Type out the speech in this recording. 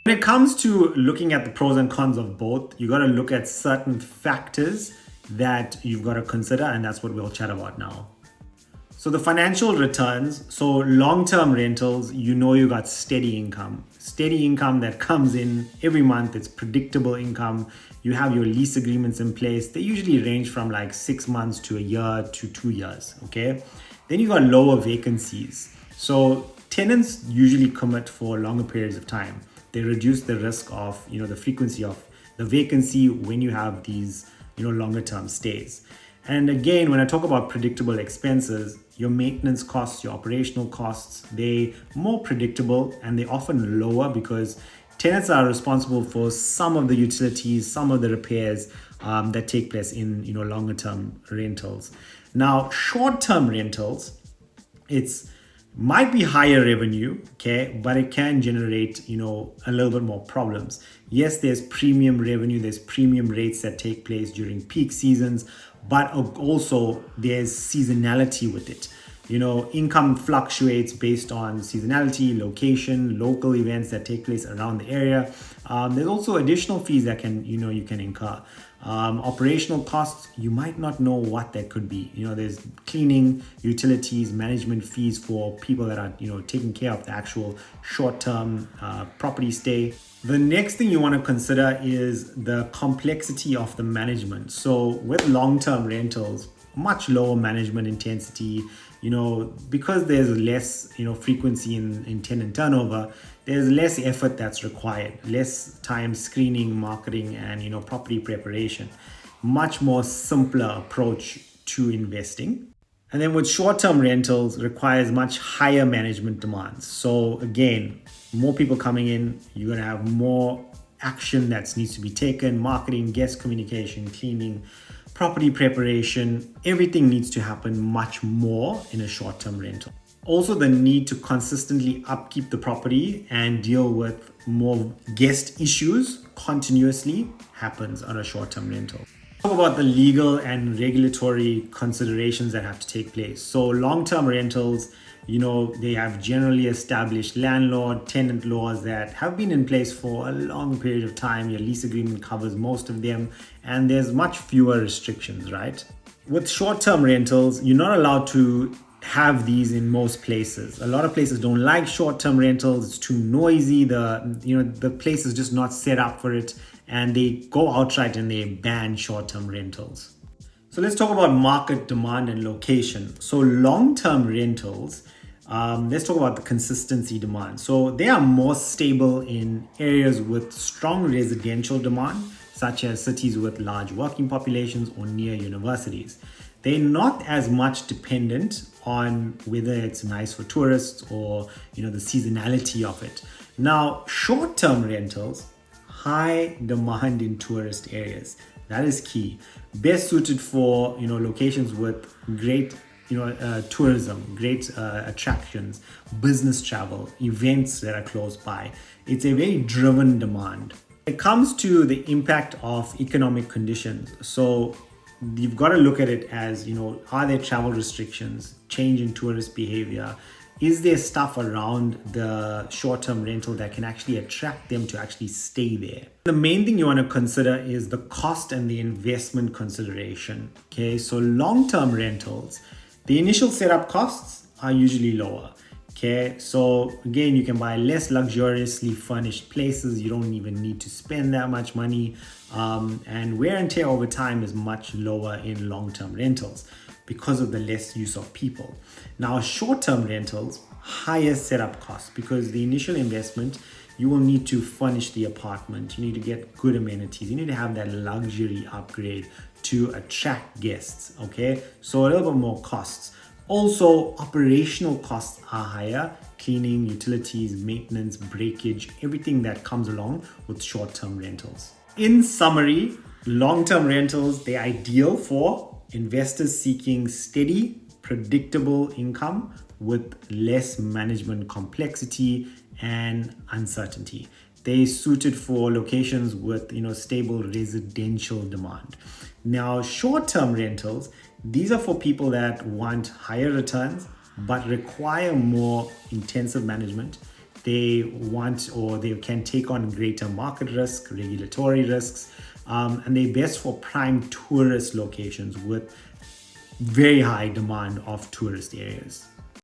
When it comes to looking at the pros and cons of both, you got to look at certain factors that you've got to consider, and that's what we'll chat about now. So the financial returns, so long-term rentals, you got steady income that comes in every month. It's predictable income. You have your lease agreements in place. They usually range from like 6 months to a year to 2 years, okay? Then you got lower vacancies. So tenants usually commit for longer periods of time. They reduce the risk of, the frequency of the vacancy when you have these, longer term stays. And again, when I talk about predictable expenses, your maintenance costs, your operational costs, they more predictable and they often lower because tenants are responsible for some of the utilities, some of the repairs that take place in longer term rentals. Now, short term rentals, it's might be higher revenue, okay, but it can generate, a little bit more problems. Yes, there's premium revenue, there's premium rates that take place during peak seasons, but also there's seasonality with it. Income fluctuates based on seasonality, location, local events that take place around the area. There's also additional fees that you can incur. Operational costs, you might not know what that could be. There's cleaning, utilities, management fees for people that are, taking care of the actual short-term property stay. The next thing you want to consider is the complexity of the management. So with long-term rentals, much lower management intensity, because there's less, frequency in tenant turnover, there's less effort that's required, less time screening, marketing, and, property preparation. Much more simpler approach to investing. And then with short-term rentals requires much higher management demands. So again, more people coming in, you're going to have more action that needs to be taken, marketing, guest communication, cleaning, property preparation, everything needs to happen much more in a short-term rental. Also, the need to consistently upkeep the property and deal with more guest issues continuously happens on a short-term rental. Talk about the legal and regulatory considerations that have to take place. So long-term rentals, they have generally established landlord tenant laws that have been in place for a long period of time. Your lease agreement covers most of them, and there's much fewer restrictions, right? With short-term rentals, you're not allowed to have these in most places. A lot of places don't like short-term rentals. It's too noisy. The place is just not set up for it, and they go outright and they ban short-term rentals. So let's talk about market demand and location. So long-term rentals, let's talk about the consistency demand. So they are more stable in areas with strong residential demand, such as cities with large working populations or near universities. They're not as much dependent on whether it's nice for tourists or the seasonality of it. Now, short-term rentals, high demand in tourist areas. That is key. Best suited for locations with great tourism, great attractions, business travel, events that are close by. It's a very driven demand. When it comes to the impact of economic conditions, so you've got to look at it as, are there travel restrictions, change in tourist behavior? Is there stuff around the short-term rental that can actually attract them to actually stay there? The main thing you want to consider is the cost and the investment consideration. Okay, so long-term rentals, the initial setup costs are usually lower. Okay, so again, you can buy less luxuriously furnished places. You don't even need to spend that much money. And wear and tear over time is much lower in long-term rentals because of the less use of people. Now, short-term rentals, higher setup costs because the initial investment, you will need to furnish the apartment. You need to get good amenities. You need to have that luxury upgrade to attract guests, okay? So a little bit more costs. Also, operational costs are higher. Cleaning, utilities, maintenance, breakage, everything that comes along with short-term rentals. In summary, long-term rentals, they're ideal for investors seeking steady, predictable income with less management complexity and uncertainty. They're suited for locations with stable residential demand. Now, short-term rentals, these are for people that want higher returns but require more intensive management they want or they can take on greater market risk, regulatory risks, and they're best for prime tourist locations with very high demand of tourist areas.